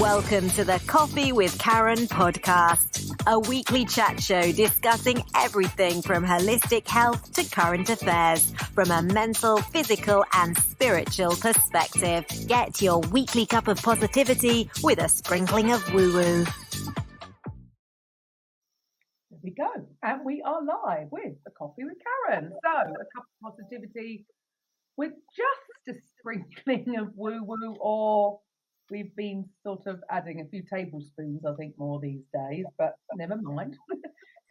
Welcome to the Coffee with Karen podcast, a weekly chat show discussing everything from holistic health to current affairs from a mental, physical and spiritual perspective. Get your weekly cup of positivity with a sprinkling of woo-woo. There we go. And we are live with the Coffee with Karen. So a cup of positivity with just a sprinkling of woo-woo, or we've been sort of adding a few tablespoons, I think, more these days, but never mind.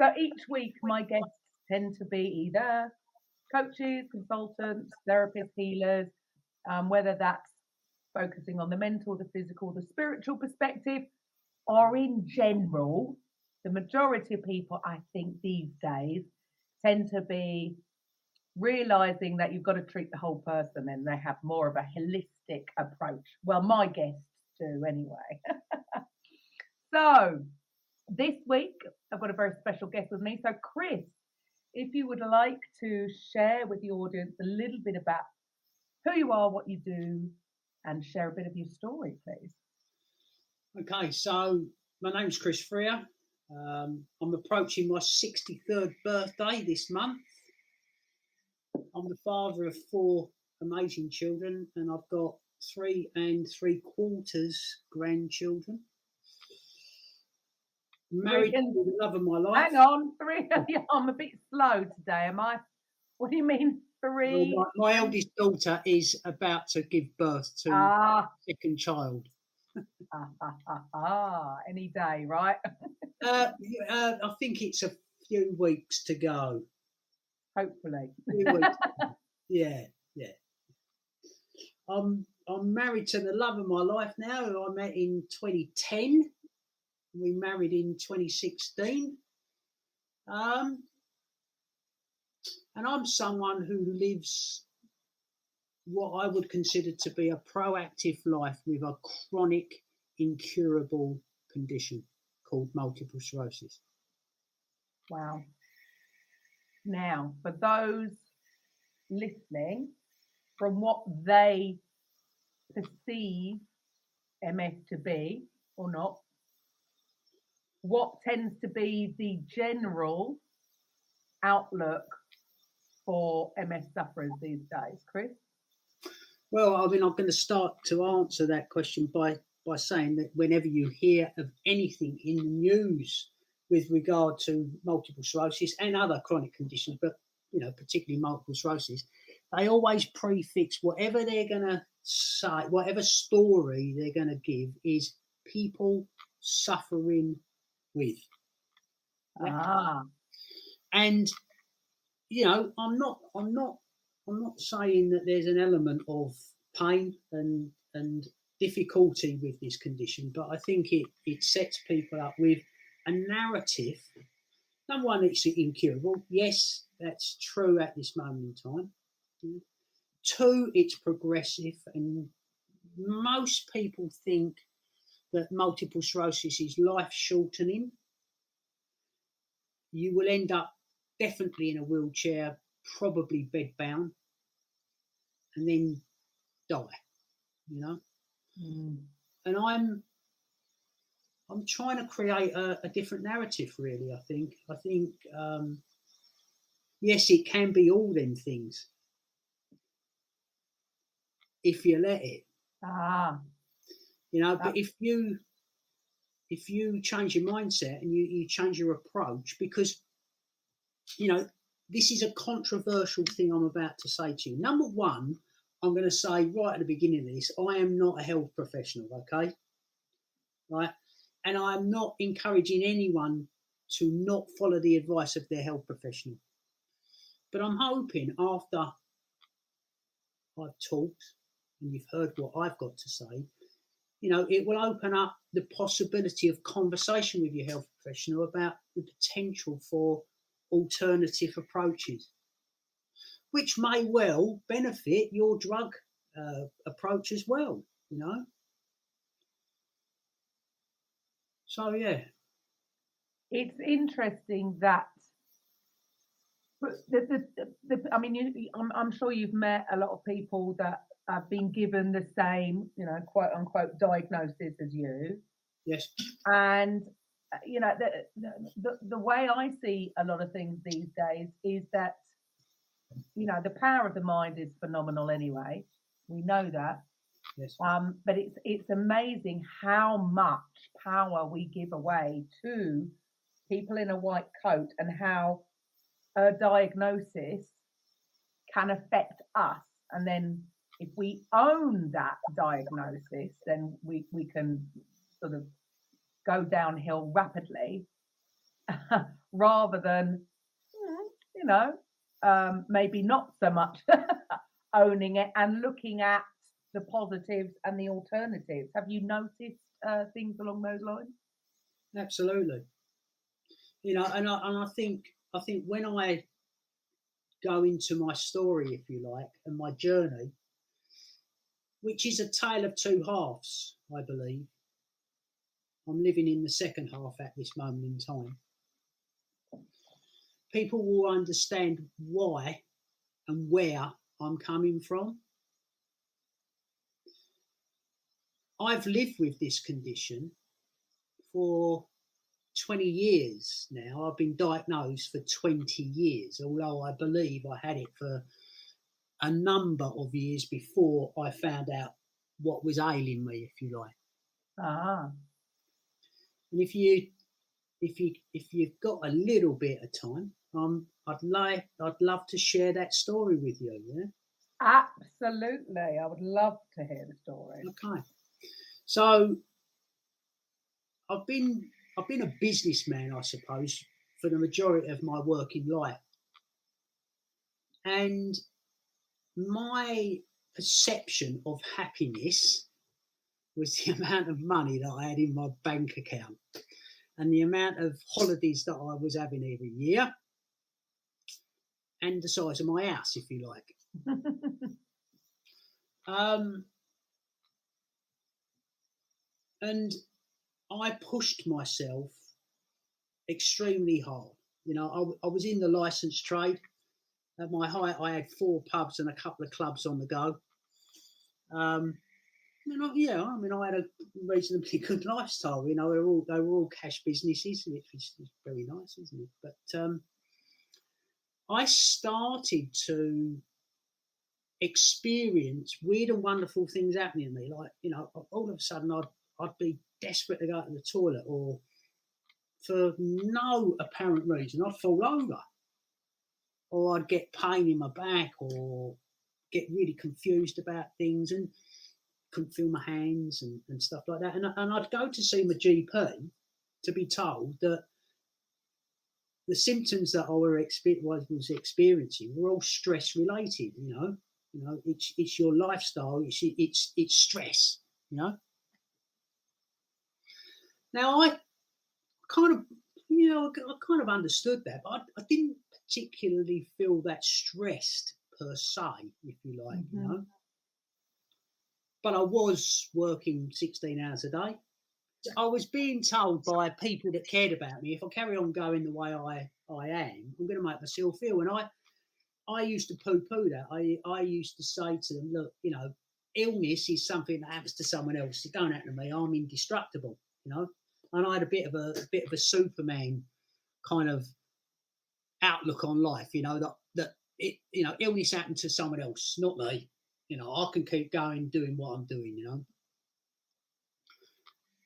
So each week, my guests tend to be either coaches, consultants, therapists, healers, whether that's focusing on the mental, the physical, the spiritual perspective, or in general, the majority of people, I think, these days tend to be realizing that you've got to treat the whole person and they have more of a holistic approach. Well, my guests do anyway. So this week, I've got a very special guest with me. So Chris, if you would like to share with the audience a little bit about who you are, what you do, and share a bit of your story, please. Okay, so my name's Chris Freer. I'm approaching my 63rd birthday this month. I'm the father of 4 amazing children, and I've got 3 3/4 grandchildren. Married to the love of my life. Hang on, 3. I'm a bit slow today, am I? What do you mean 3? Well, my eldest daughter is about to give birth to a second child. Any day, right? I think it's a few weeks to go. Hopefully. Yeah. I'm married to the love of my life now, who I met in 2010. We married in 2016. And I'm someone who lives what I would consider to be a proactive life with a chronic, incurable condition called multiple sclerosis. Wow. Now, for those listening, from what they perceive MS to be or not, what tends to be the general outlook for MS sufferers these days, Chris? Well, I mean, I'm going to start to answer that question by saying that whenever you hear of anything in the news with regard to multiple sclerosis and other chronic conditions, but particularly multiple sclerosis, they always prefix whatever they're going to say, whatever story they're going to give is people suffering with. And I'm not saying that there's an element of pain and difficulty with this condition, but I think it sets people up with a narrative. Number one, it's incurable. Yes, that's true at this moment in time. 2, it's progressive, and most people think that multiple sclerosis is life-shortening. You will end up definitely in a wheelchair, probably bedbound, and then die, And I'm trying to create a different narrative, really, I think. Yes, it can be all them things if you let it. But if you change your mindset and you change your approach, because, this is a controversial thing I'm about to say to you. Number one, I'm going to say right at the beginning of this, I am not a health professional, okay? Right? And I'm not encouraging anyone to not follow the advice of their health professional. But I'm hoping after I've talked and you've heard what I've got to say, it will open up the possibility of conversation with your health professional about the potential for alternative approaches, which may well benefit your drug approach as well, So, yeah. It's interesting that, I'm sure you've met a lot of people that I've been given the same, quote unquote diagnosis as you. Yes. And the way I see a lot of things these days is that the power of the mind is phenomenal anyway. We know that. Yes. But it's amazing how much power we give away to people in a white coat, and how a diagnosis can affect us. And then if we own that diagnosis, then we can sort of go downhill rapidly, rather than, maybe not so much owning it and looking at the positives and the alternatives. Have you noticed things along those lines? Absolutely. And I think when I go into my story, if you like, and my journey, which is a tale of two halves, I believe. I'm living in the second half at this moment in time. People will understand why and where I'm coming from. I've lived with this condition for 20 years now. I've been diagnosed for 20 years, although I believe I had it for a number of years before I found out what was ailing me, if you like. And if you've got a little bit of time, I'd love to share that story with you. Yeah. Absolutely, I would love to hear the story. Okay. So I've been a businessman, I suppose, for the majority of my working life, and my perception of happiness was the amount of money that I had in my bank account and the amount of holidays that I was having every year, and the size of my house, if you like. And I pushed myself extremely hard. I was in the licensed trade. At my height, I had 4 pubs and a couple of clubs on the go. I had a reasonably good lifestyle. They were all cash businesses, which is very nice, isn't it? But I started to experience weird and wonderful things happening to me. Like, all of a sudden I'd be desperate to go to the toilet, or for no apparent reason, I'd fall over, or I'd get pain in my back, or get really confused about things and couldn't feel my hands and stuff like that. And I'd go to see my GP to be told that the symptoms that I was experiencing were all stress related. It's your lifestyle. It's stress. Now I kind of understood that, but I didn't particularly feel that stressed per se, if you like. Mm-hmm. But I was working 16 hours a day. I was being told by people that cared about me, if I carry on going the way I am, I'm going to make myself ill. And I used to poo-poo that. I used to say to them, look, illness is something that happens to someone else. It don't happen to me. I'm indestructible, And I had a bit of a Superman kind of outlook on life, that illness happened to someone else, not me. I can keep going doing what I'm doing,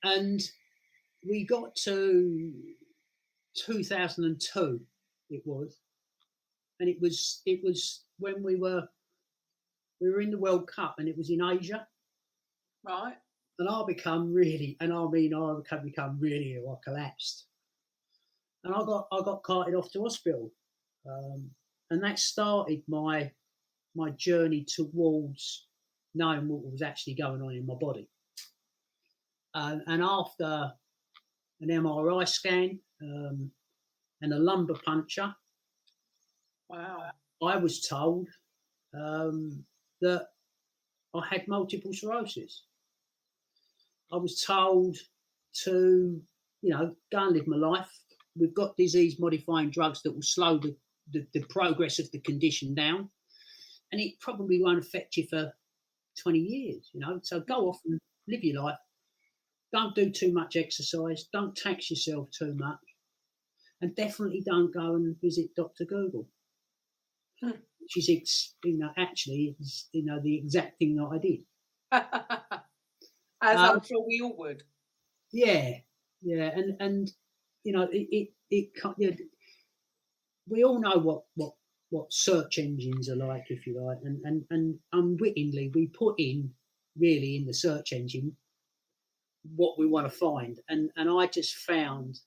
And we got to 2002, it was, and it was when we were in the World Cup, and it was in Asia, right? And I become really ill. I collapsed, and I got carted off to hospital, and that started my journey towards knowing what was actually going on in my body. And after an MRI scan and a lumbar puncture, wow, I was told that I had multiple sclerosis. I was told to, go and live my life. We've got disease-modifying drugs that will slow the progress of the condition down, and it probably won't affect you for 20 years, you know. So go off and live your life. Don't do too much exercise. Don't tax yourself too much. And definitely don't go and visit Dr. Google. Which is, actually, the exact thing that I did. As I'm sure we all would. Yeah. And we all know what search engines are like, if you like, and unwittingly we put in really in the search engine what we want to find, and I just found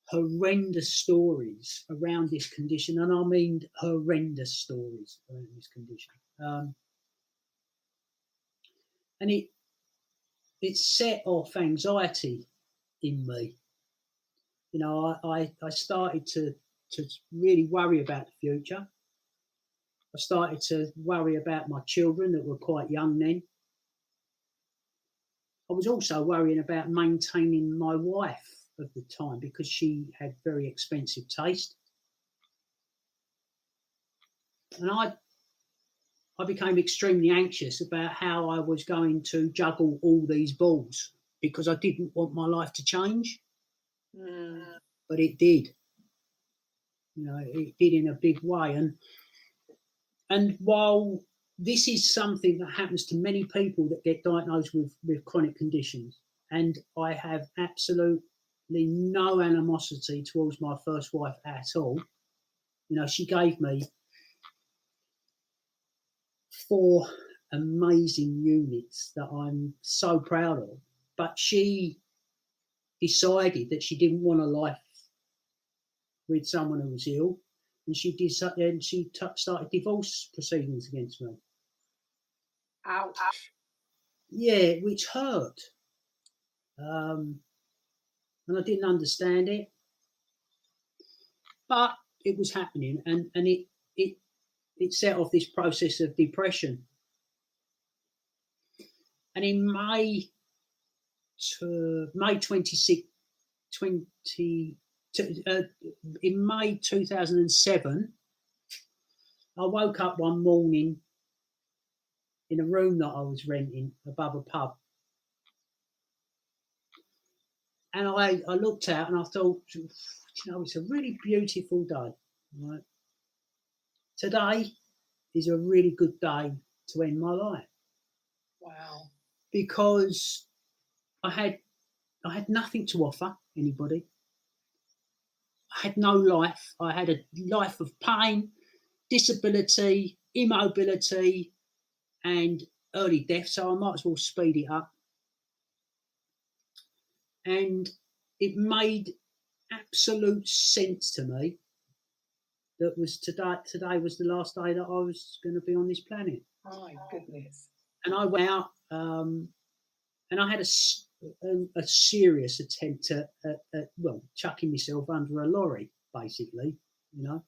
horrendous stories around this condition, and I mean horrendous stories around this condition, and it set off anxiety in me. I started to really worry about the future. I started to worry about my children that were quite young then. I was also worrying about maintaining my wife of the time because she had very expensive taste. And I became extremely anxious about how I was going to juggle all these balls because I didn't want my life to change. But it did. It did in a big way. And while this is something that happens to many people that get diagnosed with chronic conditions, and I have absolutely no animosity towards my first wife at all. She gave me 4 amazing units that I'm so proud of, but she decided that she didn't want a life with someone who was ill, and she started divorce proceedings against me. Ouch. Yeah, which hurt. And I didn't understand it. But it was happening, and it set off this process of depression. And in May 2007, I woke up one morning in a room that I was renting above a pub. And I looked out and I thought, it's a really beautiful day. Right? Today is a really good day to end my life. Wow. Because I had nothing to offer anybody. I had no life. I had a life of pain, disability, immobility, and early death, so I might as well speed it up. And it made absolute sense to me that was today was the last day that I was going to be on this planet. Oh my goodness. And I went out and I had a serious attempt at chucking myself under a lorry, basically. I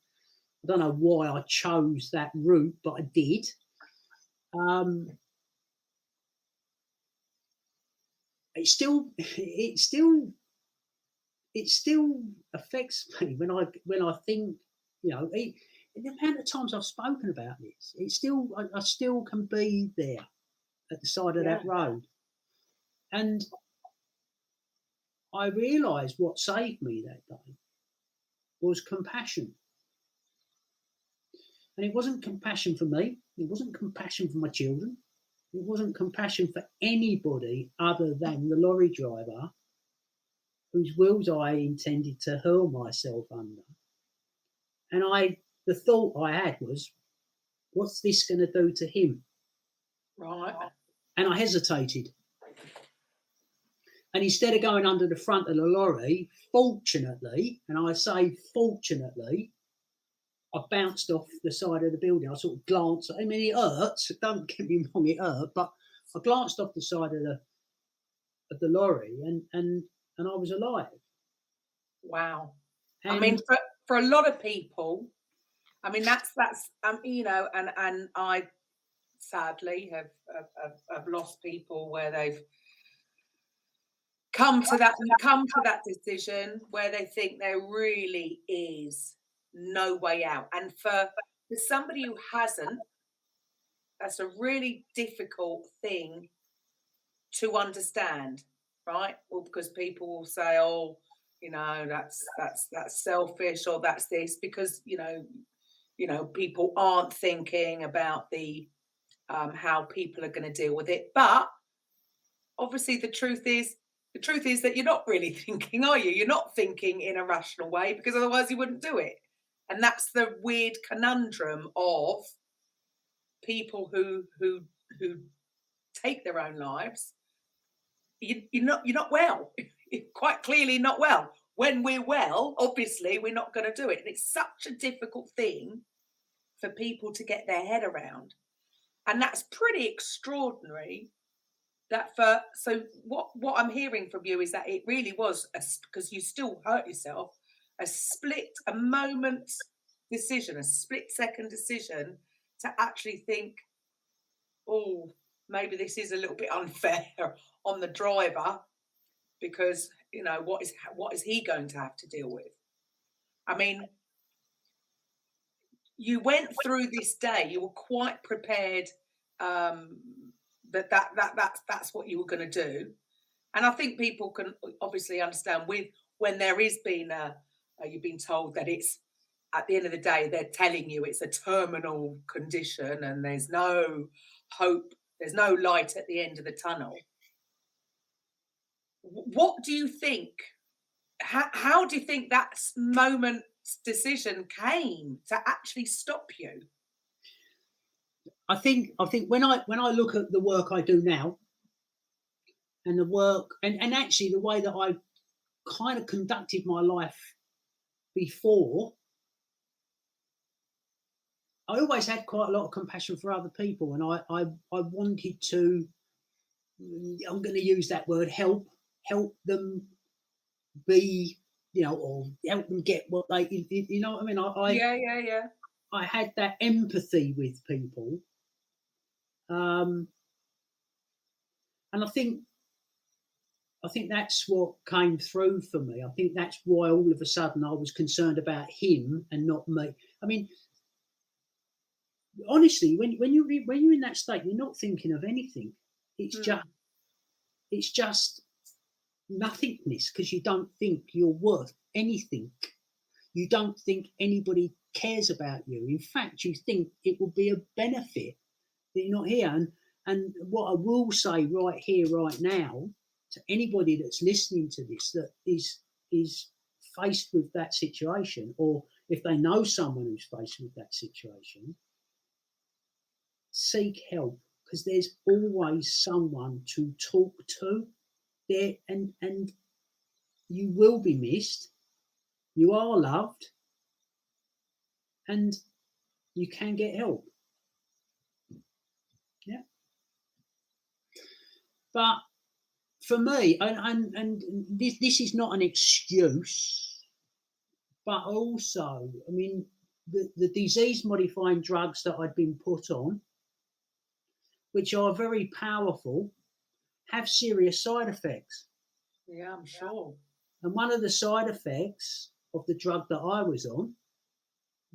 don't know why I chose that route, but I did. It still affects me when I think, the amount of times I've spoken about this. I still can be there at the side of that road, and I realised what saved me that day was compassion. And it wasn't compassion for me. It wasn't compassion for my children. It wasn't compassion for anybody other than the lorry driver whose wheels I intended to hurl myself under. And the thought I had was, what's this going to do to him? Right. And I hesitated. And instead of going under the front of the lorry, fortunately, and I say fortunately, I bounced off the side of the building. I sort of glanced. I mean, it hurt. Don't get me wrong, it hurt. But I glanced off the side of the lorry, and I was alive. Wow. And I mean, for a lot of people, I mean that's and I sadly have lost people where they've come to that decision where they think there really is no way out. And for somebody who hasn't, that's a really difficult thing to understand, right? Well, because people will say, "Oh, that's selfish," or "That's this," because people aren't thinking about the how people are going to deal with it. But obviously, the truth is that you're not really thinking, are you? You're not thinking in a rational way, because otherwise you wouldn't do it. And that's the weird conundrum of people who take their own lives. You're not well. You're quite clearly not well. When we're well, obviously we're not going to do it. And it's such a difficult thing for people to get their head around. And that's pretty extraordinary. So what I'm hearing from you is that it really was, because you still hurt yourself, a moment decision, a split second decision to actually think, oh, maybe this is a little bit unfair on the driver, because what is he going to have to deal with? I mean, you went through this day, you were quite prepared, that's what you were going to do. And I think people can obviously understand when there is been you've been told that it's, at the end of the day, they're telling you it's a terminal condition and there's no hope, there's no light at the end of the tunnel. What do you think? How do you think that moment's decision came to actually stop you? I think when I look at the work I do now, and the work and actually the way that I kind of conducted my life before, I always had quite a lot of compassion for other people, and I wanted to, I'm going to use that word, help them be, or help them get what they, you know what I mean? Yeah. I had that empathy with people, and I think that's what came through for me. I think that's why all of a sudden I was concerned about him and not me. I mean, honestly, when you're in that state, you're not thinking of anything. It's just nothingness, because you don't think you're worth anything. You don't think anybody cares about you. In fact, you think it will be a benefit that you're not here. And what I will say right here, right now, to anybody that's listening to this that is faced with that situation, or if they know someone who's faced with that situation, seek help, because there's always someone to talk to there, and you will be missed, you are loved, and you can get help. Yeah. But for me, and this is not an excuse, but also, I mean, the disease modifying drugs that I'd been put on, which are very powerful, have serious side effects. Yeah, I'm sure. And one of the side effects of the drug that I was on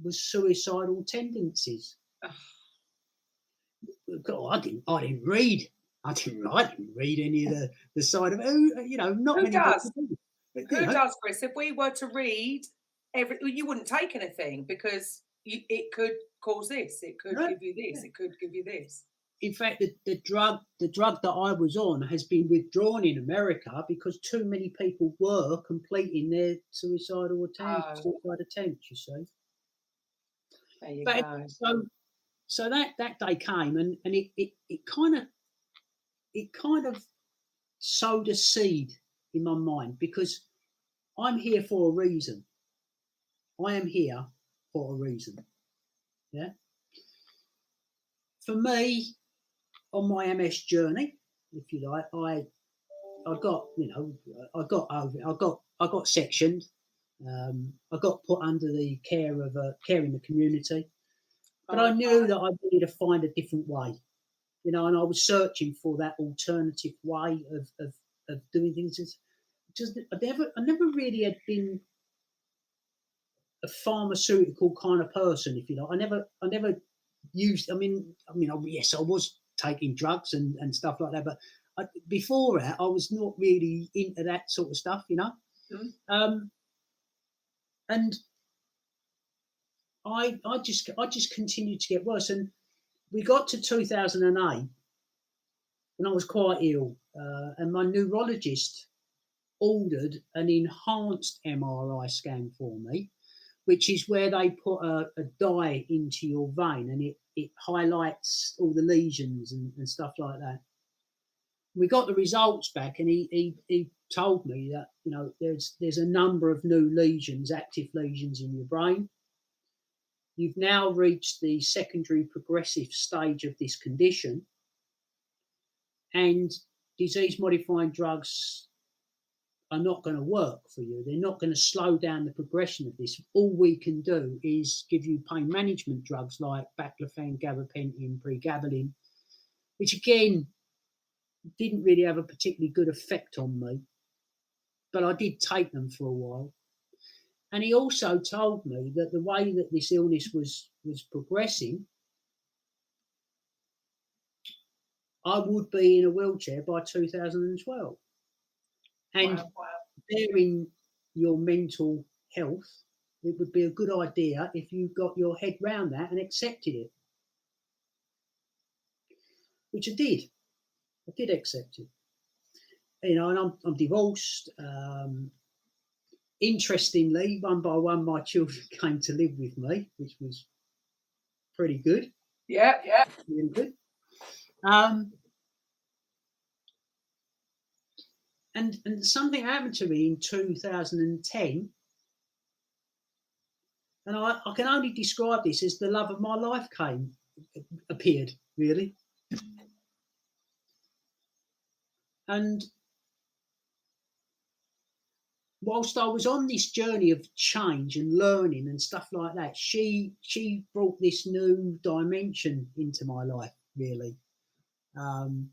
was suicidal tendencies. God, I didn't read any of the side of it. Not Who many does? people do. Who does, Chris? If we were to read you wouldn't take anything, because it could cause this, it could give you this, it could give you this. In fact, the drug that I was on has been withdrawn in America because too many people were completing their suicide attempts. You see. There you go. So that day came, and it kind of sowed a seed in my mind, because I'm here for a reason. I am here for a reason. Yeah. For me, on my MS journey, if you like, I got sectioned. I got put under the care of care in the community, but I knew that I needed to find a different way, and I was searching for that alternative way of doing things. Just I never really had been a pharmaceutical kind of person, if you like. I never used. Yes, I was taking drugs and stuff like that, but before that, I was not really into that sort of stuff, Mm. And I just continued to get worse, and we got to 2008, and I was quite ill, and my neurologist ordered an enhanced MRI scan for me, which is where they put a dye into your vein and it highlights all the lesions and stuff like that. We got the results back, and he told me that there's a number of new lesions, active lesions in your brain. You've now reached the secondary progressive stage of this condition, and disease modifying drugs are not going to work for you. They're not going to slow down the progression of this. All we can do is give you pain management drugs like baclofen, gabapentin, pregabalin, which again didn't really have a particularly good effect on me, but I did take them for a while. And he also told me that the way that this illness was progressing, I would be in a wheelchair by 2012. And Wow. bearing your mental health, it would be a good idea if you got your head round that and accepted it, which I did. I did accept it. And I'm divorced. Interestingly, one by one, my children came to live with me, which was pretty good. Yeah. Really good. And something happened to me in 2010, and I can only describe this as the love of my life appeared, really. And whilst I was on this journey of change and learning and stuff like that, she brought this new dimension into my life, really. And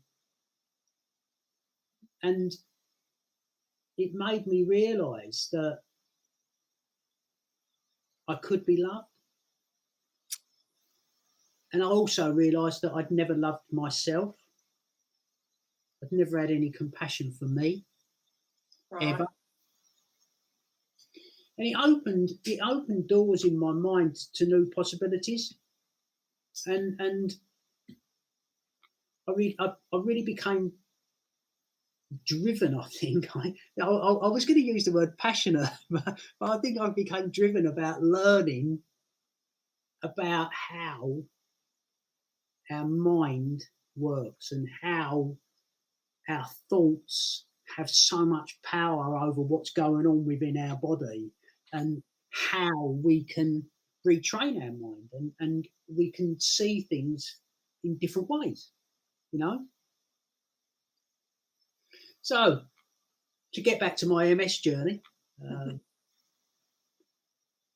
it made me realise that I could be loved. And I also realised that I'd never loved myself. I'd never had any compassion for me, ever. And it opened doors in my mind to new possibilities. And I really became driven, I think. I was going to use the word passionate, but I think I became driven about learning about how our mind works and how our thoughts have so much power over what's going on within our body, and how we can retrain our mind and we can see things in different ways, So, to get back to my MS journey,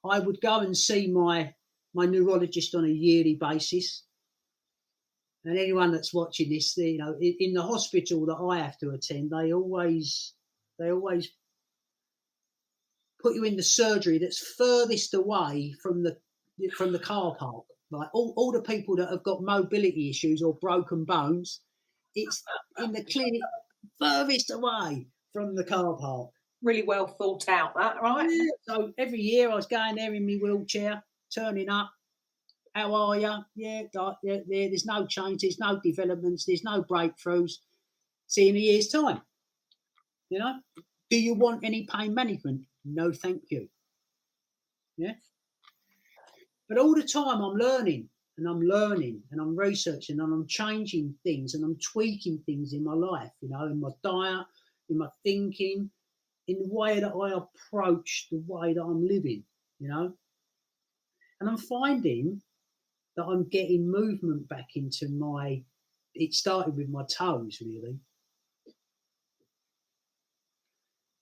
I would go and see my neurologist on a yearly basis. And anyone that's watching this, in the hospital that I have to attend, they always put you in the surgery that's furthest away from the car park. Like all the people that have got mobility issues or broken bones, it's in the clinic furthest away from the car park. Really well thought out, that, right? Yeah. So every year I was going there in my wheelchair, turning up. How are you? Yeah, there's no change, there's no developments, there's no breakthroughs. See you in a year's time. Do you want any pain management? No, thank you. Yeah. But all the time I'm learning and I'm researching and I'm changing things and I'm tweaking things in my life, in my diet, in my thinking, in the way that I approach the way that I'm living, And I'm finding that I'm getting movement back into it started with my toes, really.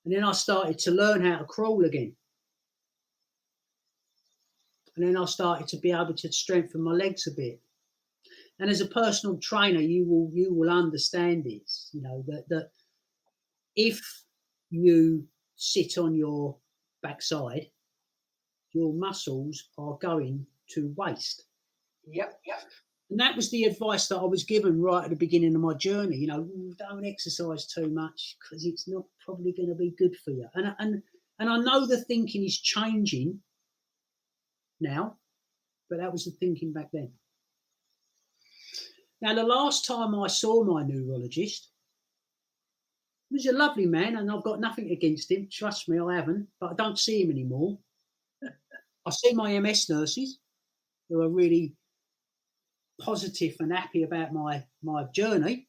And then I started to learn how to crawl again. And then I started to be able to strengthen my legs a bit. And as a personal trainer, you will understand this, that if you sit on your backside, your muscles are going to waste. Yep. And that was the advice that I was given right at the beginning of my journey. You know, don't exercise too much because it's not probably going to be good for you. And I know the thinking is changing now, but that was the thinking back then. Now, the last time I saw my neurologist, he was a lovely man, and I've got nothing against him. Trust me, I haven't, but I don't see him anymore. I see my MS nurses who are really positive and happy about my journey.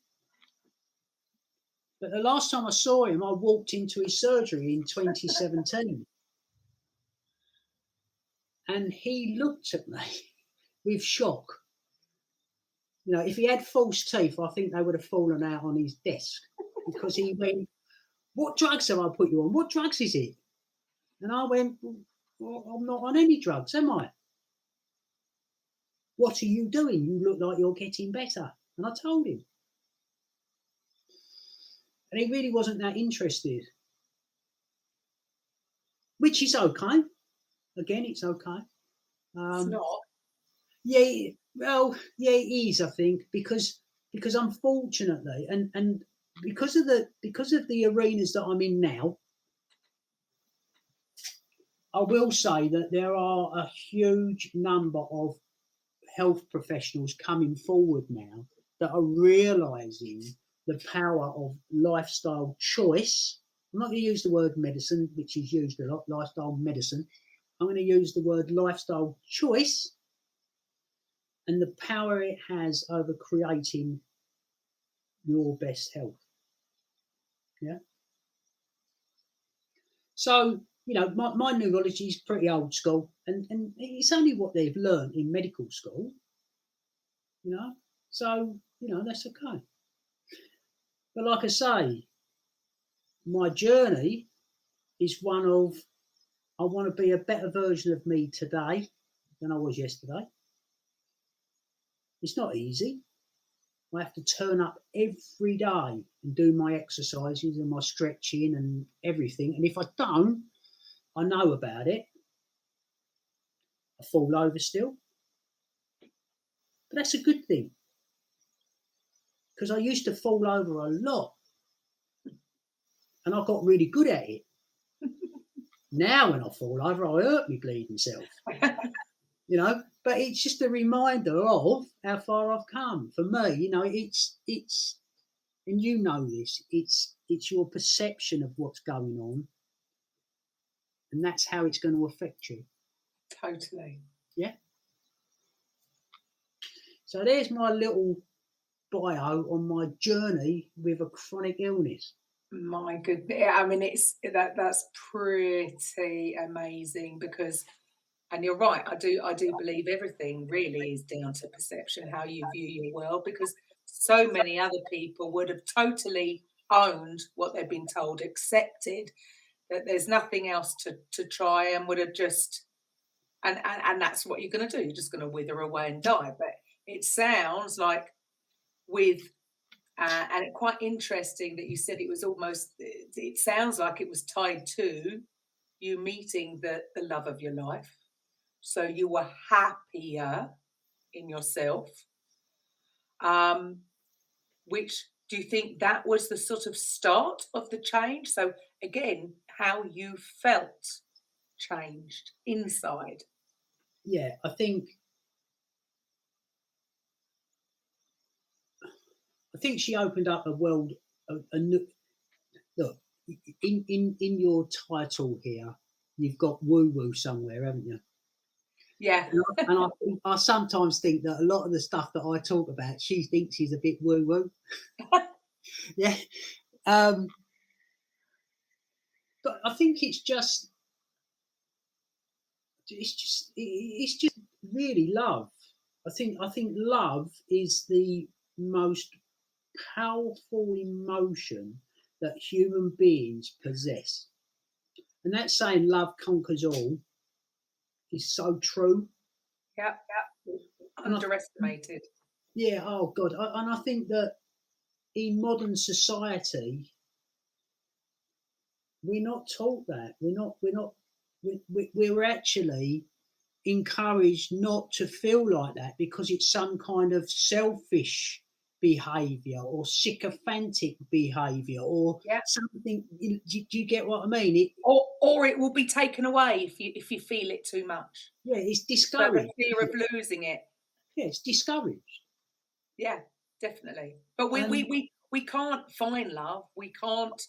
But the last time I saw him, I walked into his surgery in 2017. And he looked at me with shock. You know, if he had false teeth, I think they would have fallen out on his desk, because he went, "What drugs have I put you on? What drugs is it?" And I went, "Well, I'm not on any drugs, am I?" "What are you doing? You look like you're getting better." And I told him. And he really wasn't that interested, which is okay. Again, it's okay. It's not. Yeah, well, yeah, it is. I think because unfortunately, and because of the arenas that I'm in now, I will say that there are a huge number of health professionals coming forward now that are realising the power of lifestyle choice. I'm not going to use the word medicine, which is used a lot, lifestyle medicine. I'm going to use the word lifestyle choice, and the power it has over creating your best health. Yeah. So, you know, my neurology is pretty old school, and it's only what they've learned in medical school, you know. So, you know, that's okay. But like I say, my journey is one of, I want to be a better version of me today than I was yesterday. It's not easy. I have to turn up every day and do my exercises and my stretching and everything. And if I don't, I know about it. I fall over still. But that's a good thing, because I used to fall over a lot and I got really good at it. Now when I fall over, I hurt me bleeding self. You know, but it's just a reminder of how far I've come. For me, you know, it's and you know this, it's your perception of what's going on, and that's how it's going to affect you. Totally. Yeah. So there's my little bio on my journey with a chronic illness. My goodness. I mean, that's pretty amazing, because, and you're right, I do believe everything really is down to perception, how you view your world, because so many other people would have totally owned what they've been told, accepted that there's nothing else to try, and would have just, and that's what you're going to do. You're just going to wither away and die. But it sounds like with, and it's quite interesting that you said it was almost, it sounds like it was tied to you meeting the love of your life. So you were happier in yourself. Which, do you think that was the sort of start of the change? So again, how you felt changed inside. Yeah, I think she opened up a world, a new, look, in your title here, you've got woo-woo somewhere, haven't you? Yeah. And I sometimes think that a lot of the stuff that I talk about, she thinks is a bit woo-woo. Yeah. But I think it's just really love. I think love is the most powerful emotion that human beings possess. And that saying, love conquers all, is so true. Yeah. Underestimated. Yeah, oh God. And I think that in modern society, we're not taught that. We're actually encouraged not to feel like that because it's some kind of selfish behaviour or sycophantic behaviour or Yeah. something. Do you get what I mean? Or it will be taken away if you feel it too much. It's So the discouraged. fear of losing it. Yeah, it's discouraged. Yeah, definitely. But we can't find love. We can't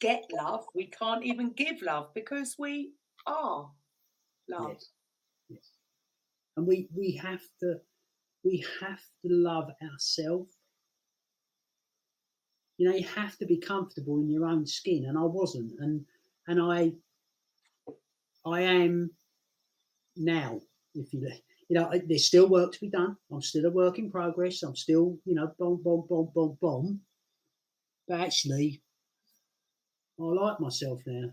get love. We can't even give love because we are love. Yes. And we have to love ourselves. You know, you have to be comfortable in your own skin, and I wasn't, and I am now. If you know, there's still work to be done. I'm still a work in progress. I'm still, bomb. But actually, I like myself now.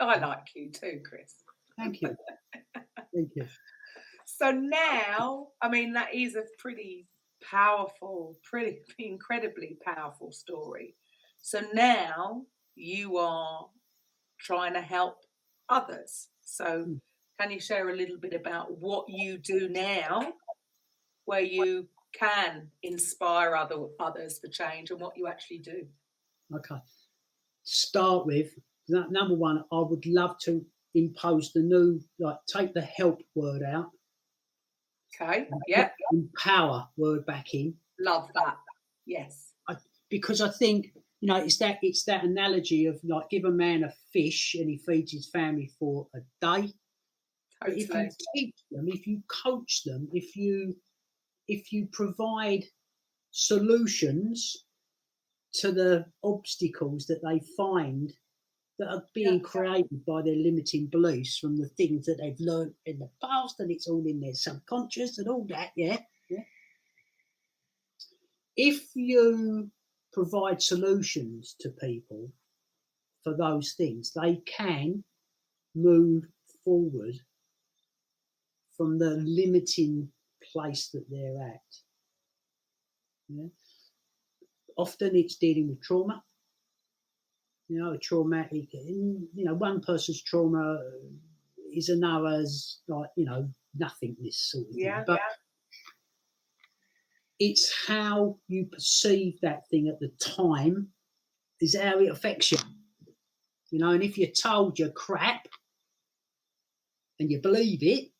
I like you too, Chris. Thank you. Thank you. So now, I mean, that is a pretty powerful, pretty incredibly powerful story. So now you are trying to help others. So can you share a little bit about what you do now where you can inspire others for change and what you actually do? Okay. Start with number one, I would love to impose the new, take the help word out. Okay. Yeah. Empower word back in. Love that. Yes. Because I think, it's that analogy of give a man a fish and he feeds his family for a day. Totally. But if you teach them, if you coach them, if you provide solutions to the obstacles that they find that are being created by their limiting beliefs from the things that they've learned in the past, and it's all in their subconscious and all that, yeah. If you provide solutions to people for those things, they can move forward from the limiting place that they're at. Yeah? Often it's dealing with trauma. A traumatic, one person's trauma is another's nothingness sort of thing. But it's how you perceive that thing at the time is how it affects you. And if you're told you're crap and you believe it,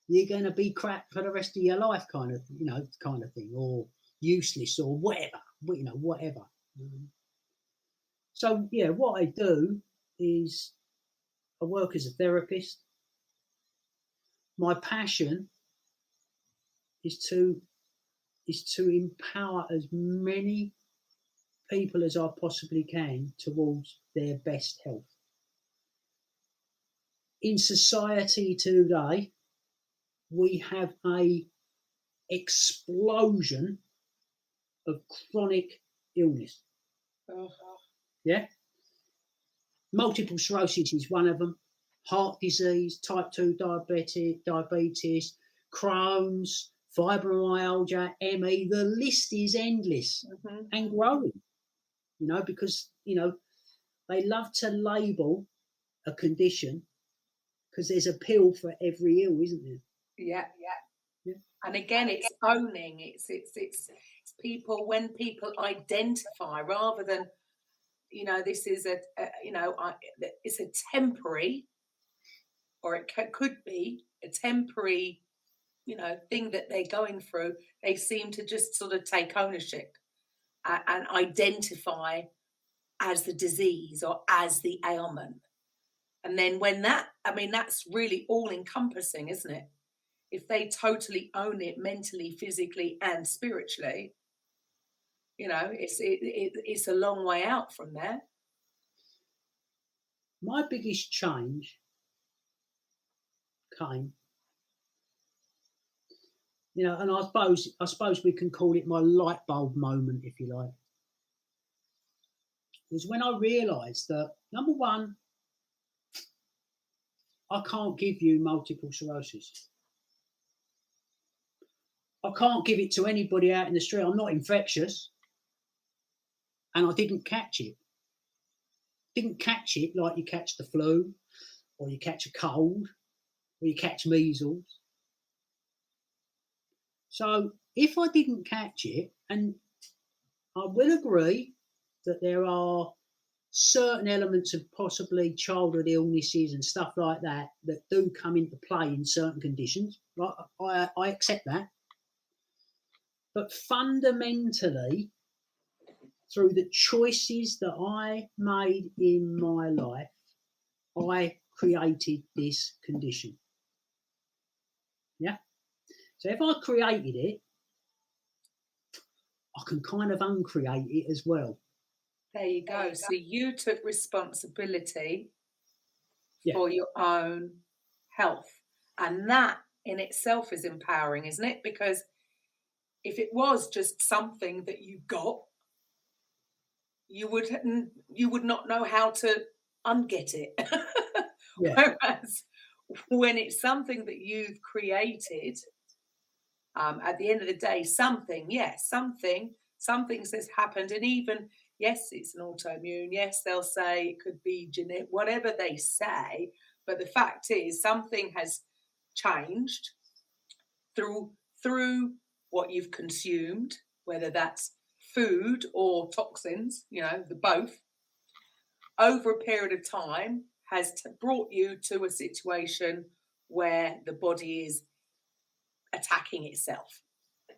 you're going to be crap for the rest of your life, kind of thing, or useless or whatever, whatever. So, what I do is I work as a therapist. My passion is to empower as many people as I possibly can towards their best health. In society today, we have a explosion of chronic illness. Yeah. Multiple sclerosis is one of them. Heart disease, type 2 diabetes, Crohn's, fibromyalgia, ME. The list is endless and growing. Because they love to label a condition because there's a pill for every ill, isn't there? Yeah. And again, it's owning. It's people, when people identify rather than, this is it's a temporary, or it could be a temporary, thing that they're going through. They seem to just sort of take ownership and identify as the disease or as the ailment. And then when that's really all encompassing, isn't it? If they totally own it mentally, physically, and spiritually, it's a long way out from there. My biggest change came, and I suppose we can call it my light bulb moment, if you like, was when I realised that, number one, I can't give you multiple sclerosis. I can't give it to anybody out in the street. I'm not infectious. And I didn't catch it. Didn't catch it like you catch the flu or you catch a cold. or you catch measles. So if I didn't catch it, and I will agree that there are certain elements of possibly childhood illnesses and stuff like that that do come into play in certain conditions. I accept that. But fundamentally, through the choices that I made in my life, I created this condition. Yeah. So if I created it, I can kind of uncreate it as well. There you go. So you took responsibility Yeah. for your own health. And that in itself is empowering, isn't it? Because if it was just something that you got, you would not know how to unget it. Yeah. Whereas when it's something that you've created, at the end of the day, something has happened. And even, yes, it's an autoimmune. Yes, they'll say it could be genetic, whatever they say. But the fact is, something has changed through what you've consumed, whether that's food or toxins, the both, over a period of time has brought you to a situation where the body is attacking itself,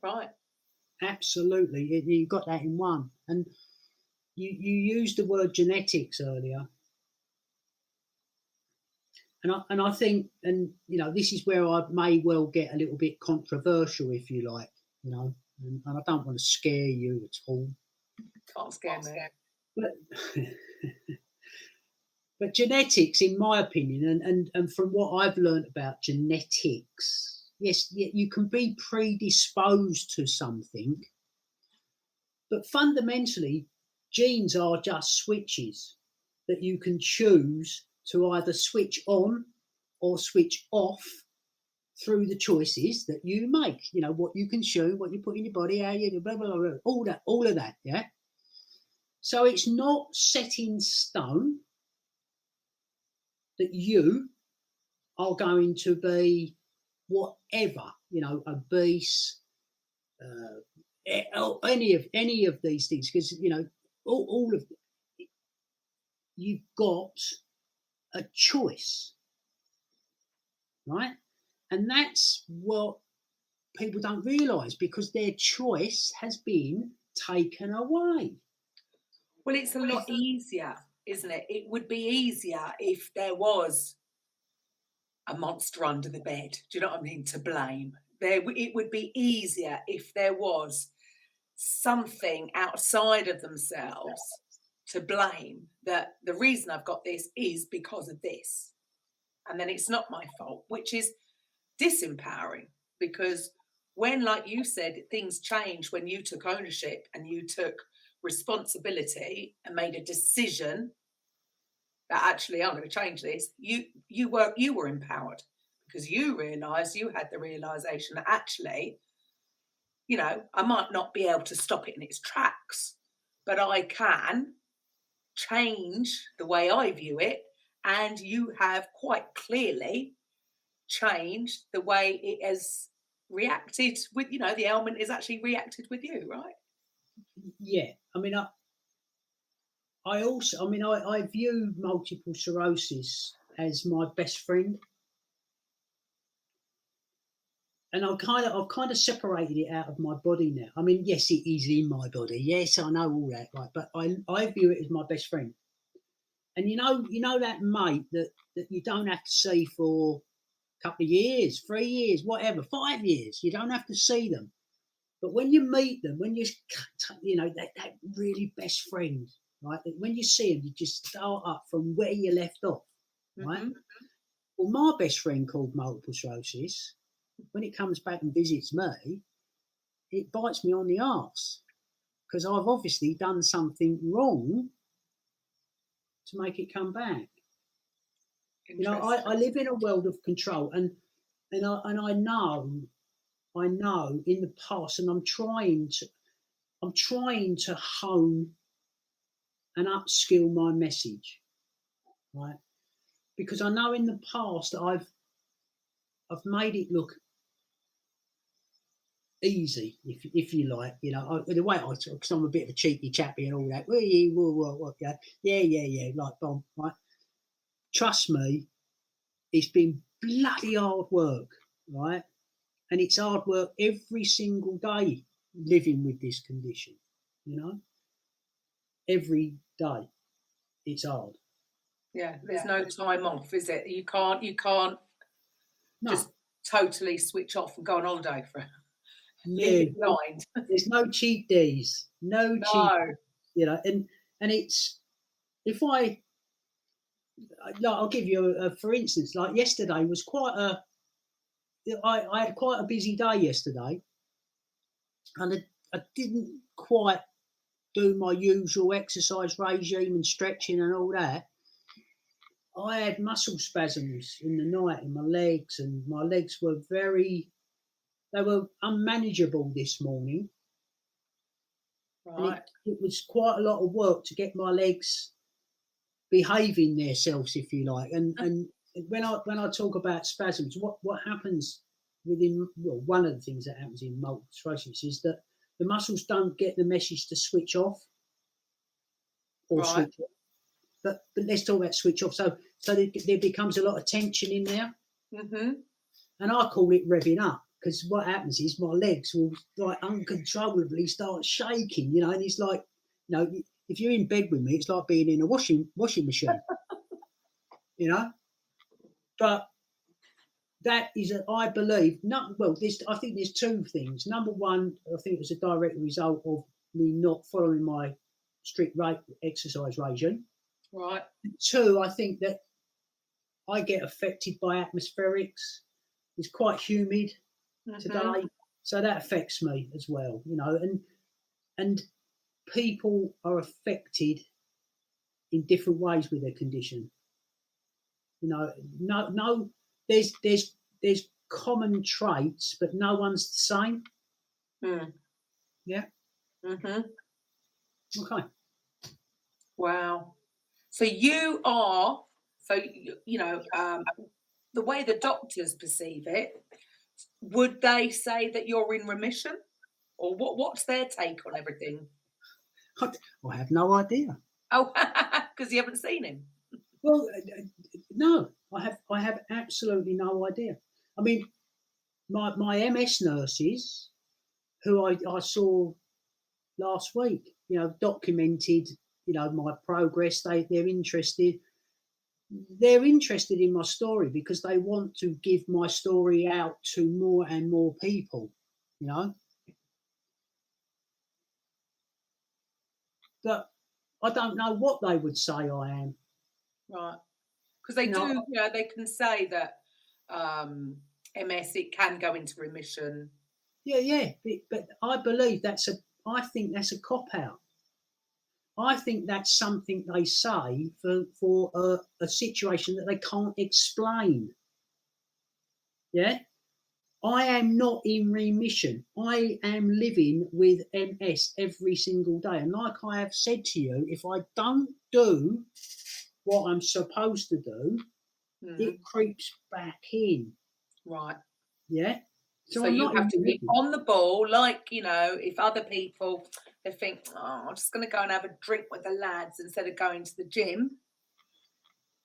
right? Absolutely. You got that in one. And you used the word genetics earlier. And I think, and this is where I may well get a little bit controversial, if you like, and I don't want to scare you at all. Can't scare me. But genetics, in my opinion, and from what I've learned about genetics, yes, you can be predisposed to something, but fundamentally, genes are just switches that you can choose to either switch on or switch off through the choices that you make. What you consume, what you put in your body, how you blah, blah, blah, all of that, yeah? So it's not set in stone that you are going to be whatever, obese, any of these things, because all of you've got a choice, right? And that's what people don't realise, because their choice has been taken away. Well, it's a lot easier, isn't it? It would be easier if there was a monster under the bed. Do you know what I mean? To blame. It would be easier if there was something outside of themselves to blame, that the reason I've got this is because of this. And then it's not my fault, which is disempowering, because when, like you said, things changed when you took ownership and you took responsibility and made a decision that actually I'm going to change this, you were empowered, because you realised, you had the realisation that actually, I might not be able to stop it in its tracks, but I can change the way I view it. And you have quite clearly changed the way it has reacted with, the ailment is actually reacted with you, right? Yeah. I mean, I view multiple sclerosis as my best friend. And I've kind of separated it out of my body now. I mean, yes, it is in my body. Yes, I know all that, right? But I view it as my best friend. And you know that mate that you don't have to see for a couple of years, 3 years, whatever, 5 years. You don't have to see them. But when you meet them, when that really best friend, right? When you see them, you just start up from where you left off, right? Mm-hmm. Well, my best friend called multiple sclerosis, when it comes back and visits me, it bites me on the arse, because I've obviously done something wrong to make it come back. I live in a world of control, and I know in the past, and I'm trying to hone and upskill my message, right? Because I know in the past I've I've made it look easy, if you like. You know, the way I talk, because I'm a bit of a cheeky chappy and all that. Well, yeah, like bomb, right? Trust me, it's been bloody hard work, right? And it's hard work every single day living with this condition, you know? Every day it's hard. Yeah, there's no time off, is it? You can't No. just totally switch off and go on holiday for Yeah, leave it behind. there's no cheat days. No cheat, you know, and it's, if I, like, I'll give you for instance, like yesterday was I had quite a busy day yesterday, and I didn't quite do my usual exercise regime and stretching and all that. I had muscle spasms in the night in my legs, and my legs were they were unmanageable this morning. Right. It was quite a lot of work to get my legs behaving themselves, if you like. And when I talk about spasms, what happens one of the things that happens in multiple sclerosis is that the muscles don't get the message to switch off or switch off. But let's talk about switch off. So there becomes a lot of tension in there, and I call it revving up, because what happens is my legs will like uncontrollably start shaking, you know, and it's like, you know, if you're in bed with me, it's like being in a washing machine, you know. But that is, I believe, I think there's two things. Number one, I think it was a direct result of me not following my strict exercise regime. Right. Two, I think that I get affected by atmospherics. It's quite humid today, so that affects me as well, you know. And people are affected in different ways with their condition. You know, no, there's common traits, but no one's the same. Yeah. Okay. Wow. So you are, you know, the way the doctors perceive it, would they say that you're in remission, or what's their take on everything? I have no idea. Oh, because you haven't seen him. Well, no, I have absolutely no idea. I mean, my MS nurses, who I saw last week, you know, documented, you know, my progress. They're interested. They're interested in my story because they want to give my story out to more and more people, you know. But I don't know what they would say I am. Right. Because they do, you know, they can say that MS, it can go into remission. Yeah. But I believe I think that's a cop-out. I think that's something they say for a situation that they can't explain. Yeah? I am not in remission. I am living with MS every single day. And like I have said to you, if I don't do what I'm supposed to do, it creeps back in. Right. Yeah? So you have to be on the ball, like, you know, if other people, they think, oh, I'm just going to go and have a drink with the lads instead of going to the gym.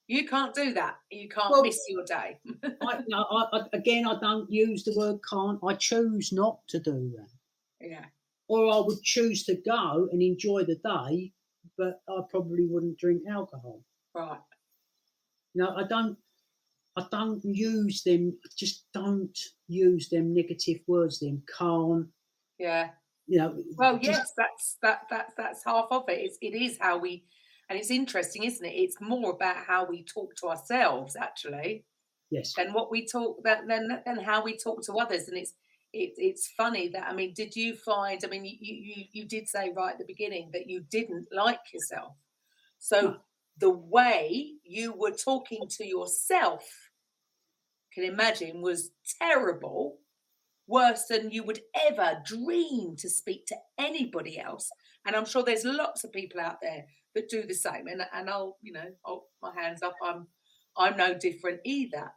You can't do that. You can't miss your day. I don't use the word can't. I choose not to do that. Yeah. Or I would choose to go and enjoy the day, but I probably wouldn't drink alcohol. Right. No, I don't use them. Just don't use them negative words. Them can't. Yeah. You know. Well, yes, that's half of it. It is how we, and it's interesting, isn't it? It's more about how we talk to ourselves, actually. Yes. Than what we talk than how we talk to others. And it's funny that, I mean, did you find? I mean, you did say right at the beginning that you didn't like yourself. So the way you were talking to yourself, can imagine, was terrible, worse than you would ever dream to speak to anybody else. And I'm sure there's lots of people out there that do the same. And I'll, you know, my hands up. I'm no different either.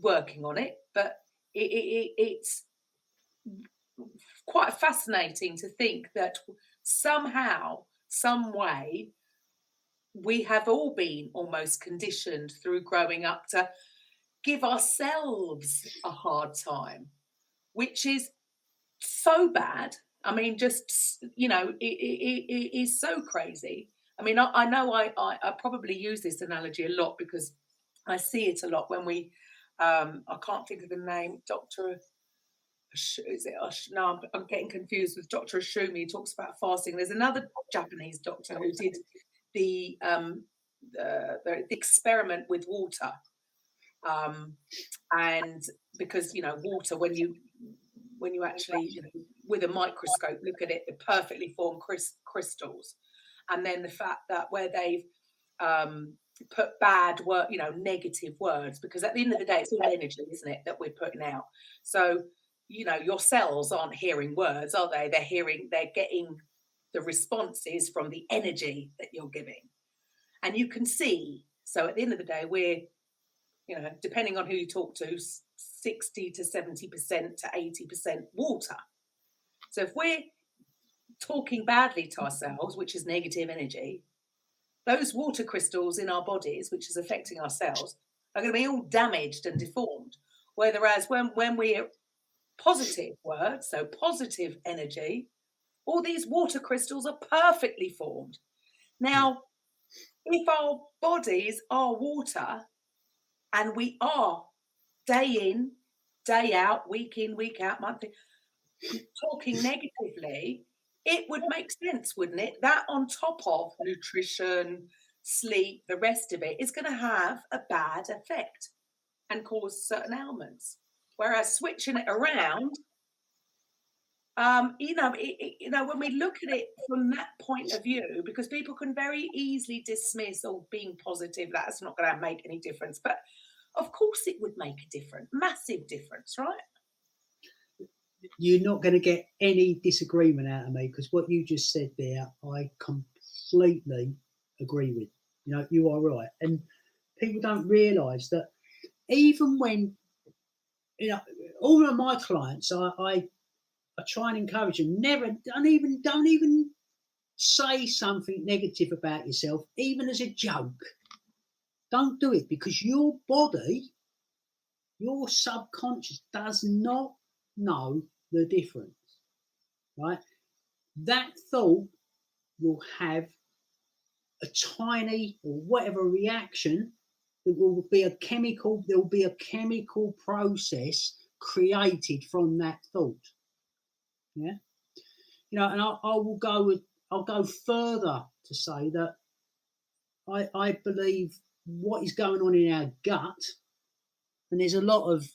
working on it, but it's quite fascinating to think that somehow, some way, we have all been almost conditioned through growing up to give ourselves a hard time, which is so bad. I mean, just, you know, it is so crazy. I mean, I know I probably use this analogy a lot because I see it a lot when we, I can't think of the name, Dr. Is it no, I'm getting confused with Dr. Ashumi. He talks about fasting. There's another Japanese doctor who did the experiment with water, and because, you know, water, when you actually, you know, with a microscope look at it, the perfectly formed crystals, and then the fact that where they've put bad word, you know, negative words, because at the end of the day it's all energy, isn't it, that we're putting out. So, you know, your cells aren't hearing words, are they? They're getting the responses from the energy that you're giving. And you can see, so at the end of the day, we're, you know, depending on who you talk to, 60 to 70% to 80% water. So if we're talking badly to ourselves, which is negative energy, those water crystals in our bodies, which is affecting our cells, are going to be all damaged and deformed. Whereas when we're positive words, so positive energy, all these water crystals are perfectly formed. Now, if our bodies are water, and we are day in, day out, week in, week out, monthly, talking negatively, it would make sense, wouldn't it? That on top of nutrition, sleep, the rest of it is going to have a bad effect and cause certain ailments. Whereas switching it around, you know, when we look at it from that point of view, because people can very easily dismiss, oh, being positive, that's not going to make any difference. But of course it would make a difference, massive difference, right? You're not going to get any disagreement out of me, because what you just said there, I completely agree with. You know, you are right. And people don't realise that even when, you know, all of my clients, I try and encourage them, don't even say something negative about yourself, even as a joke. Don't do it, because your body, your subconscious does not know the difference, right? That thought will have a tiny or whatever reaction. There will be a chemical process created from that thought. Yeah. You know, and I'll go further to say that I believe what is going on in our gut, and there's a lot of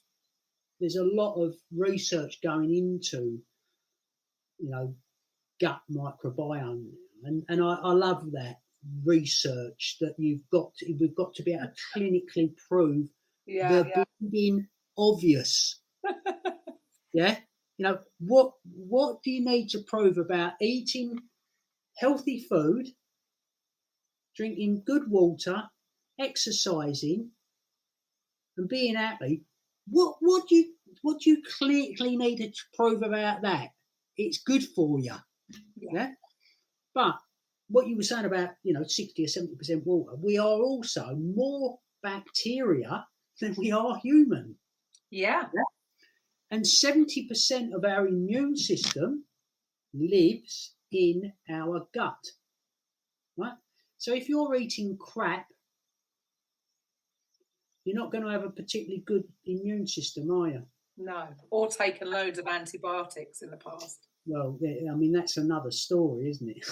research going into, you know, gut microbiome, and I love that research that we've got to be able to clinically prove the bleeding obvious. Yeah. You know, what do you need to prove about eating healthy food, drinking good water, exercising, and being happy? What do you clinically need to prove about that? It's good for you. Yeah. But what you were saying about, you know, 60 or 70% water, we are also more bacteria than we are human. Yeah. And 70% of our immune system lives in our gut. Right? So if you're eating crap, you're not going to have a particularly good immune system, are you? No. Or taken loads of antibiotics in the past. Well, I mean, that's another story, isn't it?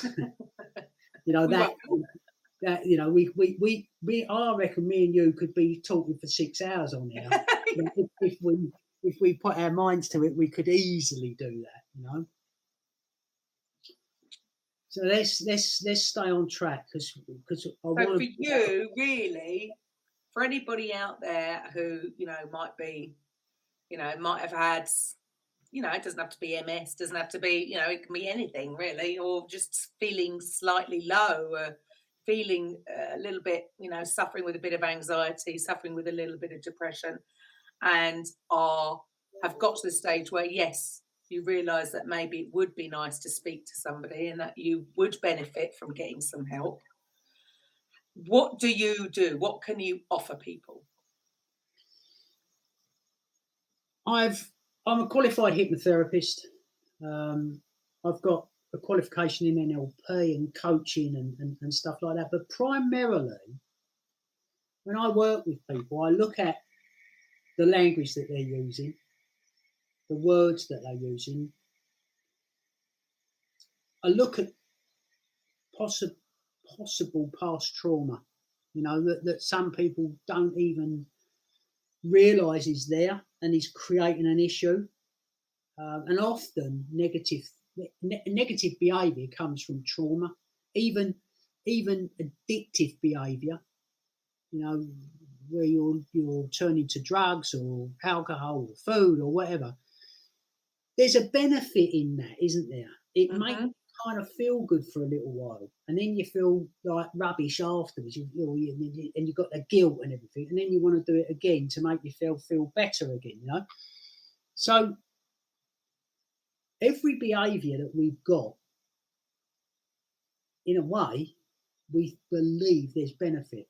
You know, that you know, we I reckon me and you could be talking for 6 hours on here. You know, if we put our minds to it, we could easily do that, you know. So let's stay on track, because for you, really, for anybody out there who, you know, might be, you know, might have had, you know, it doesn't have to be MS, doesn't have to be, you know, it can be anything really, or just feeling slightly low, or feeling a little bit, you know, suffering with a bit of anxiety, suffering with a little bit of depression. and have got to the stage where, yes, you realise that maybe it would be nice to speak to somebody and that you would benefit from getting some help. What do you do? What can you offer people? I'm a qualified hypnotherapist. I've got a qualification in NLP and coaching and stuff like that. But primarily, when I work with people, I look at the language that they're using, the words that they're using. I look at possible past trauma, that some people don't even realise is there and is creating an issue. And often negative behaviour comes from trauma, even addictive behaviour, where you're turning to drugs or alcohol or food or whatever. There's a benefit in that, isn't there? It makes you kind of feel good for a little while, and then you feel like rubbish afterwards. And you've got the guilt and everything, and then you want to do it again to make you feel better again. So every behaviour that we've got, in a way, we believe there's benefit.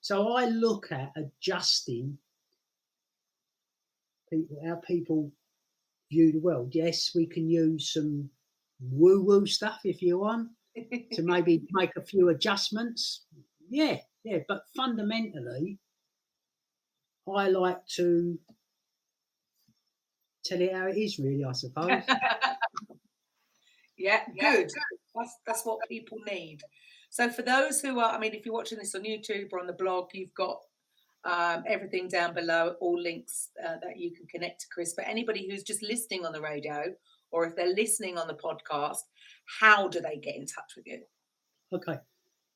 So I look at adjusting how people view the world. Yes, we can use some woo-woo stuff if you want to maybe make a few adjustments. Yeah. But fundamentally, I like to tell it how it is, really, I suppose. Yeah, good. That's what people need. So for those who are, if you're watching this on YouTube or on the blog, you've got everything down below, all links that you can connect to Chris. But anybody who's just listening on the radio, or if they're listening on the podcast, how do they get in touch with you? Okay.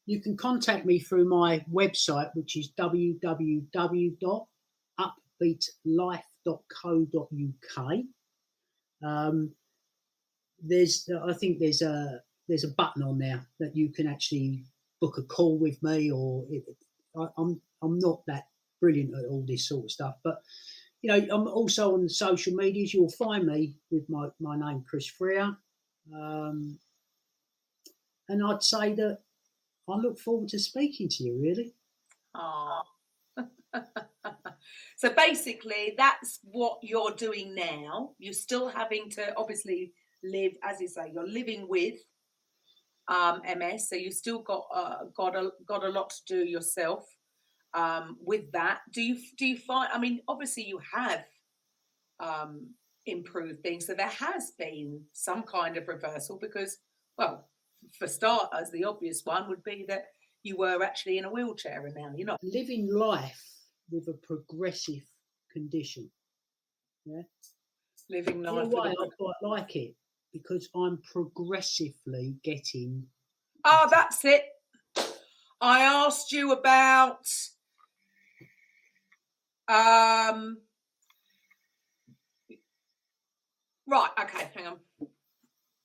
You can contact me through my website, which is www.upbeatlife.co.uk. I think there's a button on there that you can actually book a call with me, or I'm not that brilliant at all this sort of stuff, but I'm also on the social medias. You'll find me with my name, Chris Freer, and I'd say that I look forward to speaking to you, really. So basically, that's what you're doing now. You're still having to obviously live, as you say, you're living with MS, so you still got a lot to do yourself with that. Do you find? Obviously you have improved things, so there has been some kind of reversal because, well, for starters, the obvious one would be that you were actually in a wheelchair and now you're not. Living life with a progressive condition. Yeah. Living life. In a way, I quite like it because I'm progressively getting. Oh, that's it. I asked you about right, okay, hang on.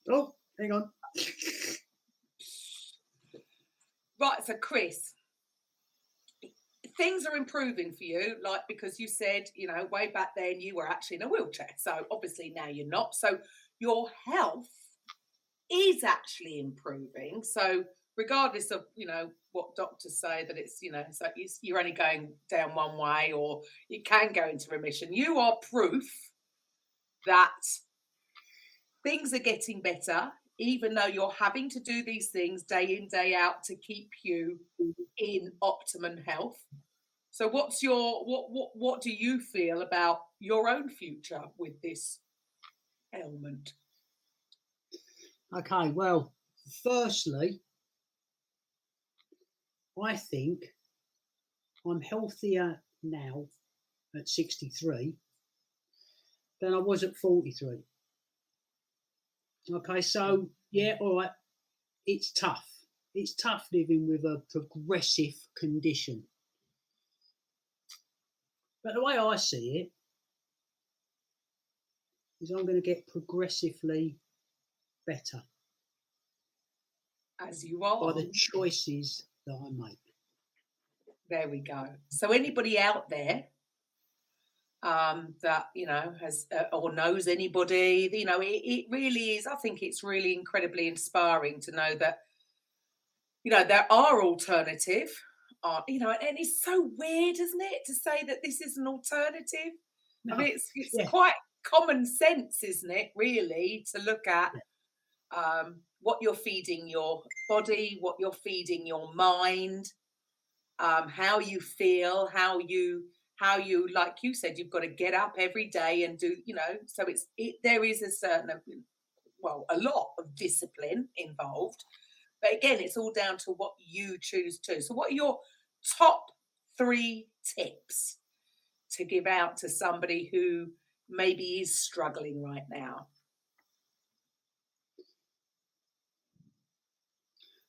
Oh, hang on. Right, so Chris, things are improving for you, because you said, way back then you were actually in a wheelchair. So obviously now you're not. So your health is actually improving. So regardless of, what doctors say that it's, so you're only going down one way or you can go into remission, you are proof that things are getting better, even though you're having to do these things day in, day out to keep you in optimum health. So what's what do you feel about your own future with this ailment? Okay, well, firstly, I think I'm healthier now at 63 than I was at 43. Okay, so yeah, all right, it's tough. It's tough living with a progressive condition. But the way I see it is I'm going to get progressively better. As you are. By the choices that I make. There we go. So anybody out there that, has or knows anybody. It really is. I think it's really incredibly inspiring to know that, there are alternative. And it's so weird, isn't it, to say that this is an alternative? I No, mean, it's yeah, quite common sense, isn't it, really, to look at what you're feeding your body, what you're feeding your mind, how you feel, how you, like you said, you've got to get up every day and do, so there is a certain, a lot of discipline involved. But again, it's all down to what you choose to. So what are your top 3 tips to give out to somebody who maybe is struggling right now?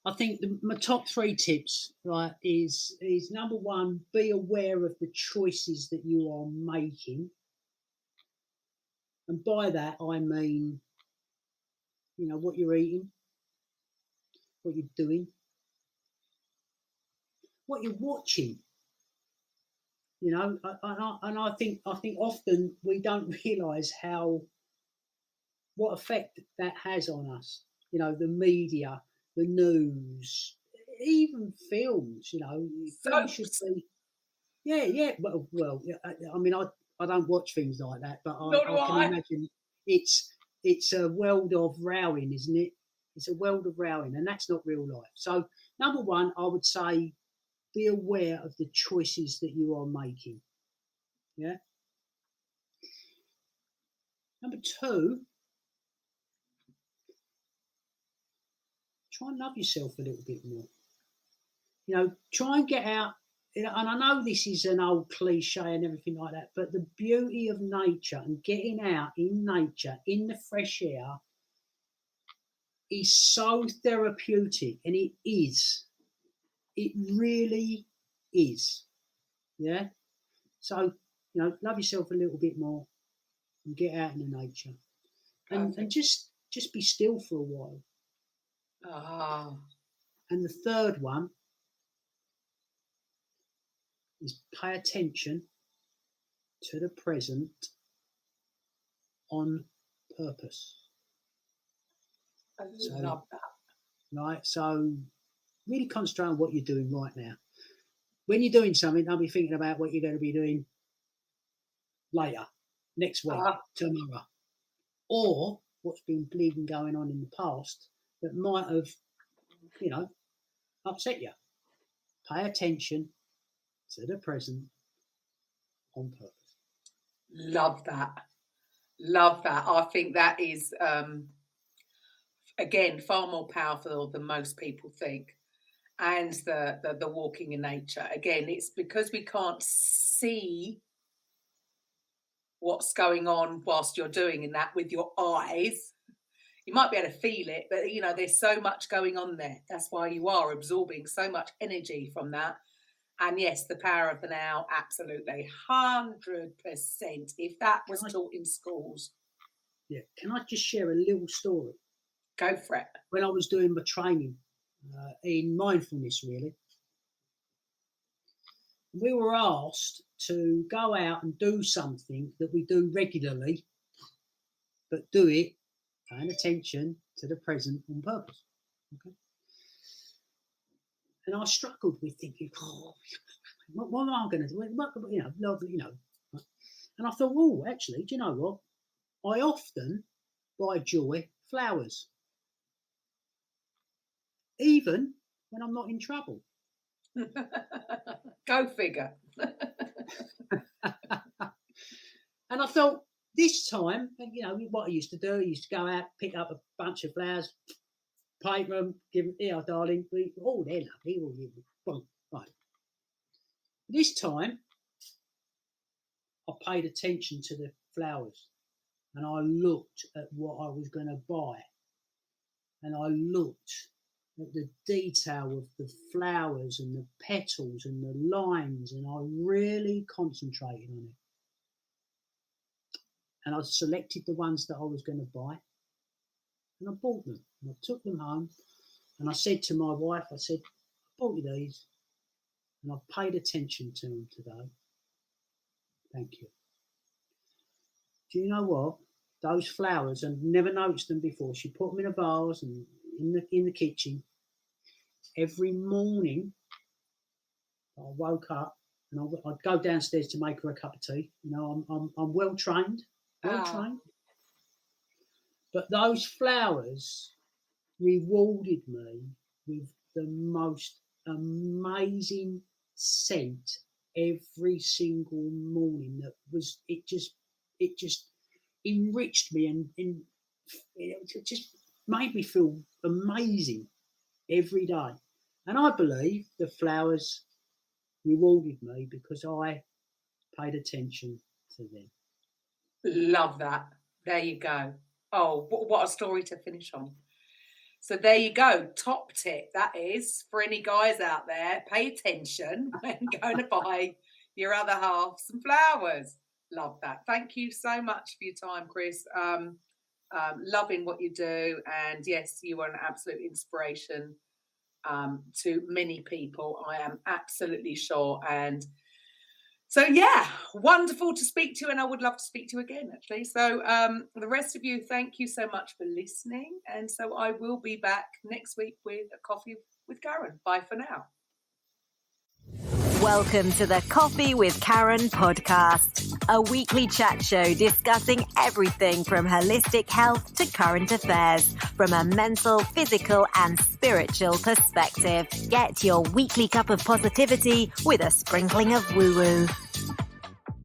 I think my top 3 tips, right, is number 1, be aware of the choices that you are making. And by that, I mean, what you're eating, what you're doing, what you're watching. And I think often we don't realise what effect that has on us. The media, the news, even films. Films should be. Yeah. Well. I mean, I don't watch things like that, but Nor do I can I. imagine it's a world of rowing, isn't it? It's a world of rowing, and that's not real life. So, number 1, I would say, be aware of the choices that you are making. Yeah. Number 2, try and love yourself a little bit more. Try and get out. And I know this is an old cliche and everything like that, but the beauty of nature and getting out in nature, in the fresh air, is so therapeutic, and it is. It really is. Yeah. So, love yourself a little bit more and get out in the nature. And just be still for a while. Ah. And the third one is pay attention to the present on purpose. I love that. Right, so really concentrate on what you're doing right now. When you're doing something, don't be thinking about what you're going to be doing later, next week, tomorrow, or what's been bleeding going on in the past that might have, upset you. Pay attention to the present on purpose. Love that. I think that is, again, far more powerful than most people think. And the walking in nature. Again, it's because we can't see what's going on whilst you're doing that with your eyes. You might be able to feel it, but there's so much going on there. That's why you are absorbing so much energy from that. And yes, the power of the now, absolutely, 100%. If that was taught in schools. Yeah, can I just share a little story? Go for it. When I was doing my training in mindfulness, really, we were asked to go out and do something that we do regularly, but do it paying attention to the present on purpose. Okay. And I struggled with thinking, what am I going to do? Lovely, And I thought, actually, do you know what? I often buy joy flowers, even when I'm not in trouble. Go figure. And I thought, this time, what I used to do, I used to go out, pick up a bunch of flowers, paper them, give them, here, darling. They're lovely. Right. This time, I paid attention to the flowers, and I looked at what I was going to buy, and I looked at the detail of the flowers and the petals and the lines, and I really concentrated on it. And I selected the ones that I was going to buy, and I bought them. And I took them home, and I said to my wife, I said, I bought you these, and I've paid attention to them today. Thank you. do you know what? Those flowers, I've never noticed them before. She put them in a vase and in the kitchen. Every morning, I woke up and I'd go downstairs to make her a cup of tea. You know, I'm well trained. But those flowers rewarded me with the most amazing scent every single morning. It just enriched me and it just made me feel amazing every day. And I believe the flowers rewarded me because I paid attention to them. Love that. There you go. Oh, what a story to finish on. So there you go. Top tip, that is, for any guys out there, pay attention when going to buy your other half some flowers. Love that. Thank you so much for your time, Chris. Loving what you do. And yes, you are an absolute inspiration to many people. I am absolutely sure. And so, yeah, wonderful to speak to you, and I would love to speak to you again, actually. So the rest of you, thank you so much for listening. And so I will be back next week with a coffee with Karen. Bye for now. Welcome to the Coffee with Karen podcast, a weekly chat show discussing everything from holistic health to current affairs from a mental, physical and spiritual perspective. Get your weekly cup of positivity with a sprinkling of woo-woo.